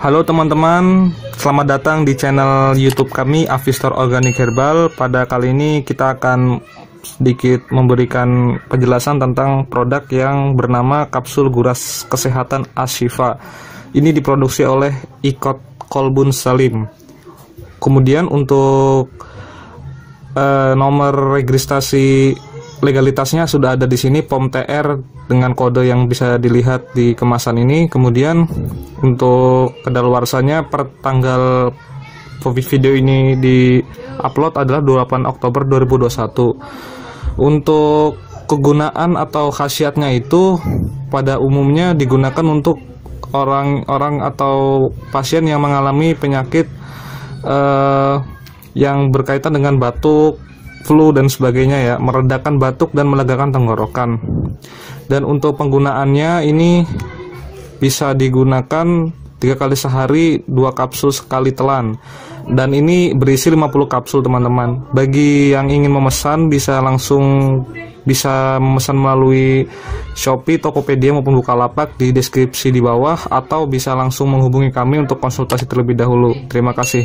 Halo teman-teman, selamat datang di channel YouTube kami Avistor Organic Herbal. Pada kali ini kita akan sedikit memberikan penjelasan tentang produk yang bernama kapsul guras kesehatan Ashifa. Ini diproduksi oleh Ikot Kolbun Salim. Kemudian untuk nomor registrasi legalitasnya sudah ada di sini, POM TR dengan kode yang bisa dilihat di kemasan ini. Kemudian untuk kedaluarsanya per tanggal video ini di upload adalah 28 Oktober 2021. Untuk kegunaan atau khasiatnya itu pada umumnya digunakan untuk orang-orang atau pasien yang mengalami penyakit yang berkaitan dengan batuk, flu dan sebagainya ya, meredakan batuk dan melegakan tenggorokan. Dan untuk penggunaannya ini bisa digunakan 3 kali sehari, 2 kapsul sekali telan. Dan ini berisi 50 kapsul teman-teman. Bagi yang ingin memesan bisa memesan melalui Shopee, Tokopedia maupun Bukalapak di deskripsi di bawah, atau bisa langsung menghubungi kami untuk konsultasi terlebih dahulu. Terima kasih.